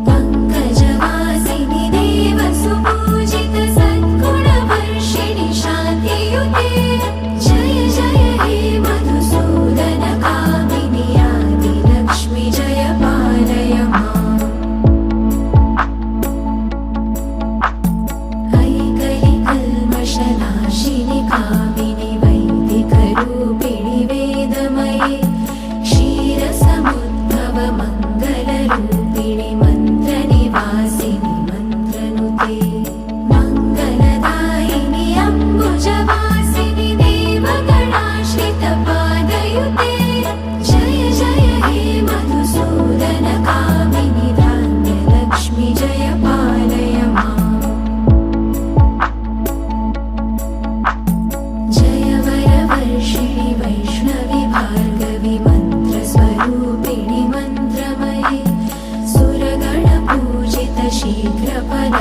पङ्कजवासिनि देवसुपूजित सद्गुणवर्षिणि शान्तियुते जय जय हे मधुसूदन कामिनि आदिलक्ष्मि जय पालय माम् ऐकलिकल्मषनाशिनि कामिनि वैदिकरूपिणि वेदमये क्षीरसमुद्भव मङ्गलरूपिणि मन्त्रनिवासिनि मन्त्रनुते मङ्गलदायिनि अम्बुजवासिनि देवगणाश्रितपादयुते जय जय हे मधुसूदन कामिनि धान्यलक्ष्मि जय पालय माम् जय वरवर्षिणि वैष्णवि भार्गवि मन्त्रस्वरूपिणि मन्त्रमये सुरगणपूजित शीघ्रफल